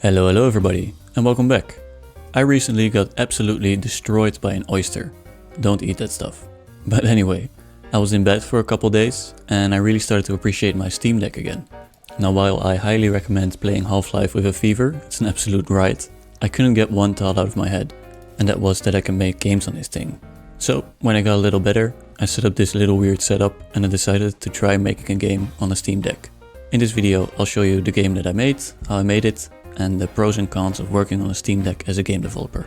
Hello everybody, and welcome back. I recently got absolutely destroyed by an oyster. Don't eat that stuff. But anyway, I was in bed for a couple days and I really started to appreciate my Steam Deck again. Now while I highly recommend playing Half-Life with a fever, it's an absolute riot, I couldn't get one thought out of my head, and that was that I can make games on this thing. So when I got a little better, I set up this little weird setup and I decided to try making a game on a Steam Deck. In this video I'll show you the game that I made, how I made it, and the pros and cons of working on a Steam Deck as a game developer.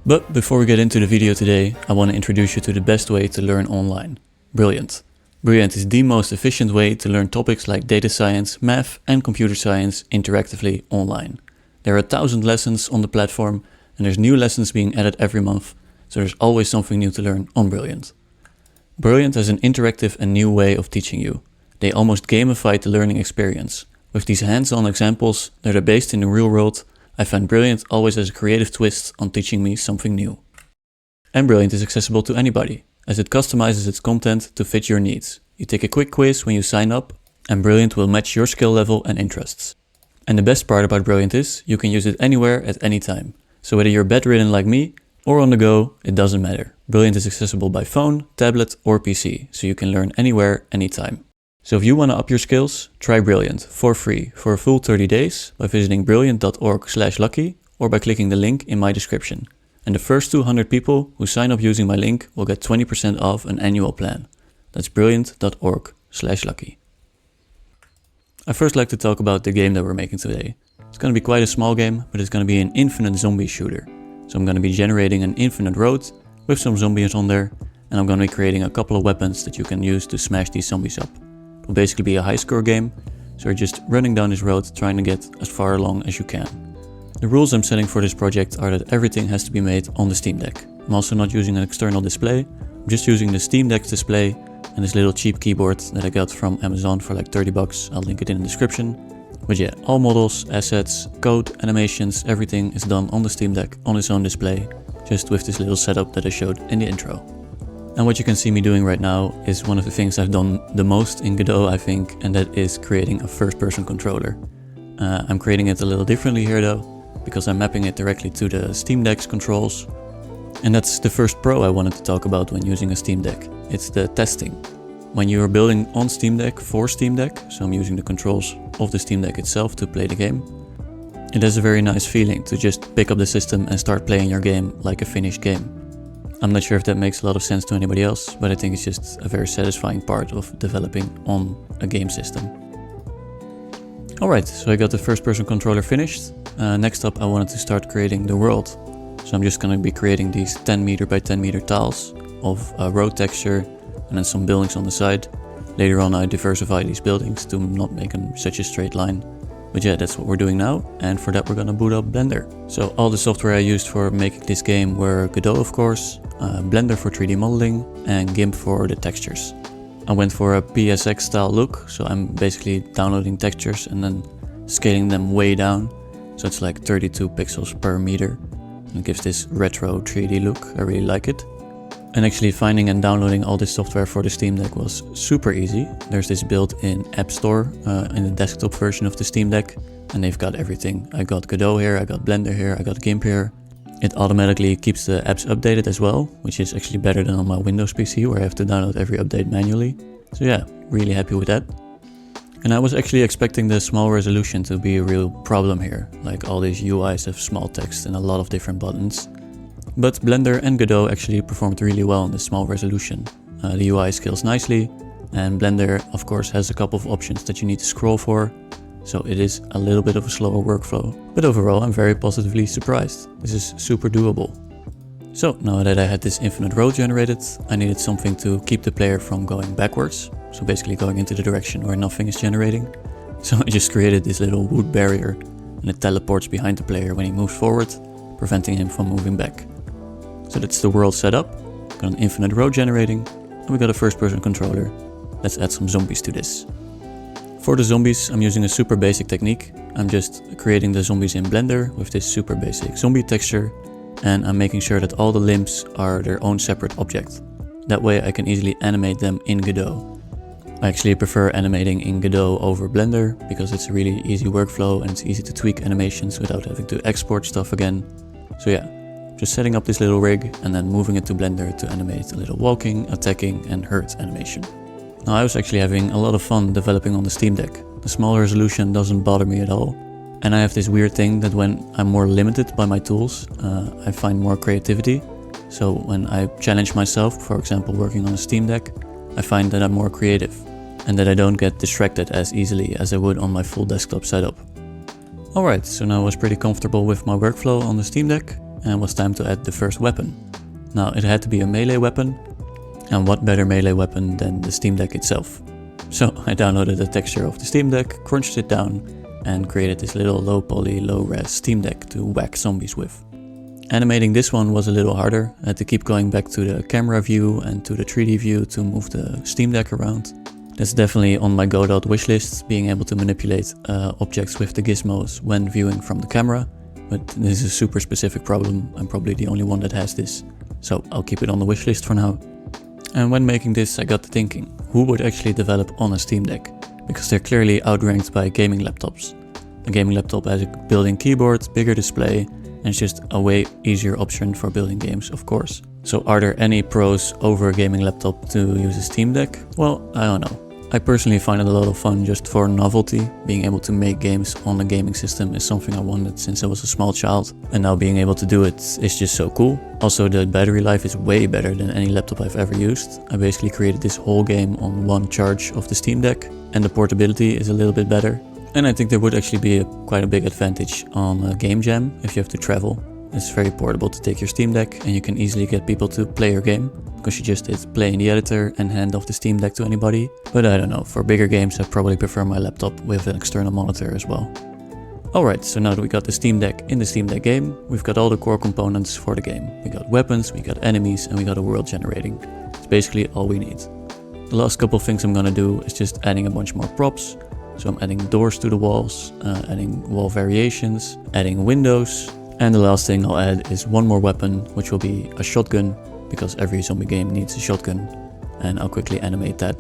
But before we get into the video today, I want to introduce you to the best way to learn online, Brilliant. Brilliant is the most efficient way to learn topics like data science, math and computer science interactively online. There are 1,000 lessons on the platform and there's new lessons being added every month, so there's always something new to learn on Brilliant. Brilliant has an interactive and new way of teaching you. They almost gamified the learning experience. With these hands-on examples that are based in the real world, I find Brilliant always has a creative twist on teaching me something new. And Brilliant is accessible to anybody, as it customizes its content to fit your needs. You take a quick quiz when you sign up, and Brilliant will match your skill level and interests. And the best part about Brilliant is, you can use it anywhere at any time. So whether you're bedridden like me, or on the go, it doesn't matter. Brilliant is accessible by phone, tablet or PC, so you can learn anywhere, anytime. So if you want to up your skills, try Brilliant for free for a full 30 days by visiting brilliant.org/lucky or by clicking the link in my description. And the first 200 people who sign up using my link will get 20% off an annual plan. That's brilliant.org/lucky. I first like to talk about the game that we're making today. It's going to be quite a small game, but it's going to be an infinite zombie shooter. So I'm going to be generating an infinite road with some zombies on there, and I'm going to be creating a couple of weapons that you can use to smash these zombies up. It will basically be a high score game, so you're just running down this road trying to get as far along as you can. The rules I'm setting for this project are that everything has to be made on the Steam Deck. I'm also not using an external display, I'm just using the Steam Deck's display and this little cheap keyboard that I got from Amazon for like 30 bucks, I'll link it in the description. But yeah, all models, assets, code, animations, everything is done on the Steam Deck on its own display, just with this little setup that I showed in the intro. And what you can see me doing right now is one of the things I've done the most in Godot, I think, and that is creating a first-person controller. I'm creating it a little differently here though, because I'm mapping it directly to the Steam Deck's controls. And that's the first pro I wanted to talk about when using a Steam Deck. It's the testing. When you're building on Steam Deck for Steam Deck, so I'm using the controls of the Steam Deck itself to play the game, it has a very nice feeling to just pick up the system and start playing your game like a finished game. I'm not sure if that makes a lot of sense to anybody else, but I think it's just a very satisfying part of developing on a game system. Alright, so I got the first person controller finished. Next up I wanted to start creating the world. So I'm just going to be creating these 10 meter by 10 meter tiles of road texture and then some buildings on the side. Later on I diversify these buildings to not make them such a straight line. But yeah, that's what we're doing now, and for that we're gonna boot up Blender. So all the software I used for making this game were Godot of course, Blender for 3D modeling, and GIMP for the textures. I went for a PSX style look, so I'm basically downloading textures and then scaling them way down. So it's like 32 pixels per meter, and it gives this retro 3D look, I really like it. And actually finding and downloading all this software for the Steam Deck was super easy. There's this built-in App Store in the desktop version of the Steam Deck, and they've got everything. I got Godot here, I got Blender here, I got GIMP here. It automatically keeps the apps updated as well, which is actually better than on my Windows PC where I have to download every update manually. So yeah, really happy with that. And I was actually expecting the small resolution to be a real problem here. Like all these UIs have small text and a lot of different buttons. But Blender and Godot actually performed really well in this small resolution. The UI scales nicely, and Blender of course has a couple of options that you need to scroll for, so it is a little bit of a slower workflow. But overall I'm very positively surprised. This is super doable. So now that I had this infinite road generated, I needed something to keep the player from going backwards, so basically going into the direction where nothing is generating. So I just created this little wood barrier, and it teleports behind the player when he moves forward, preventing him from moving back. So that's the world set up, got an infinite road generating, and we got a first person controller. Let's add some zombies to this. For the zombies I'm using a super basic technique. I'm just creating the zombies in Blender with this super basic zombie texture, and I'm making sure that all the limbs are their own separate object. That way I can easily animate them in Godot. I actually prefer animating in Godot over Blender because it's a really easy workflow and it's easy to tweak animations without having to export stuff again. So yeah, just setting up this little rig and then moving it to Blender to animate a little walking, attacking and hurt animation. Now I was actually having a lot of fun developing on the Steam Deck. The small resolution doesn't bother me at all. And I have this weird thing that when I'm more limited by my tools, I find more creativity. So when I challenge myself, for example working on a Steam Deck, I find that I'm more creative and that I don't get distracted as easily as I would on my full desktop setup. Alright, so now I was pretty comfortable with my workflow on the Steam Deck and it was time to add the first weapon. Now it had to be a melee weapon, and what better melee weapon than the Steam Deck itself. So I downloaded the texture of the Steam Deck, crunched it down and created this little low poly, low res Steam Deck to whack zombies with. Animating this one was a little harder. I had to keep going back to the camera view and to the 3D view to move the Steam Deck around. That's definitely on my Godot wishlist, being able to manipulate objects with the gizmos when viewing from the camera. But this is a super specific problem. I'm probably the only one that has this. So I'll keep it on the wishlist for now. And when making this I got to thinking, who would actually develop on a Steam Deck? Because they're clearly outranked by gaming laptops. A gaming laptop has a built-in keyboard, bigger display, and it's just a way easier option for building games, of course. So are there any pros over a gaming laptop to use a Steam Deck? Well, I don't know. I personally find it a lot of fun just for novelty. Being able to make games on a gaming system is something I wanted since I was a small child. And now being able to do it is just so cool. Also the battery life is way better than any laptop I've ever used. I basically created this whole game on one charge of the Steam Deck. And the portability is a little bit better. And I think there would actually be quite a big advantage on a game jam if you have to travel. It's very portable to take your Steam Deck and you can easily get people to play your game because you just hit play in the editor and hand off the Steam Deck to anybody. But I don't know, for bigger games I probably prefer my laptop with an external monitor as well. Alright, so now that we got the Steam Deck in the Steam Deck game, we've got all the core components for the game. We got weapons, we got enemies and we got a world generating. It's basically all we need. The last couple of things I'm gonna do is just adding a bunch more props. So I'm adding doors to the walls, adding wall variations, adding windows. And the last thing I'll add is one more weapon, which will be a shotgun, because every zombie game needs a shotgun, and I'll quickly animate that.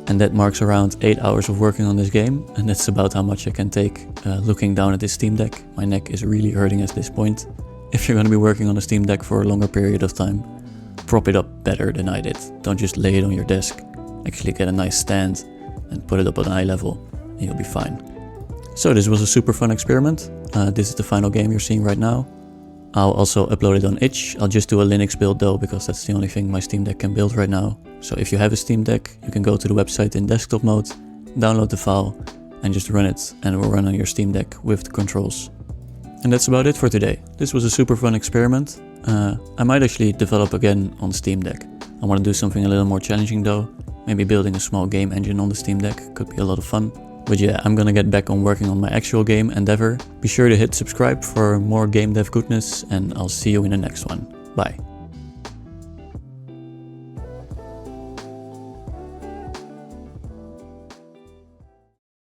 And that marks around 8 hours of working on this game, and that's about how much I can take looking down at this Steam Deck. My neck is really hurting at this point. If you're going to be working on a Steam Deck for a longer period of time, prop it up better than I did. Don't just lay it on your desk. Actually get a nice stand and put it up at eye level, and you'll be fine. So this was a super fun experiment. This is the final game you're seeing right now. I'll also upload it on itch. I'll just do a Linux build though, because that's the only thing my Steam Deck can build right now. So if you have a Steam Deck, you can go to the website in desktop mode, download the file and just run it, and it will run on your Steam Deck with the controls. And that's about it for today. This was a super fun experiment. I might actually develop again on Steam Deck. I want to do something a little more challenging though. Maybe building a small game engine on the Steam Deck could be a lot of fun. But yeah, I'm gonna get back on working on my actual game endeavor. Be sure to hit subscribe for more game dev goodness, and I'll see you in the next one. Bye.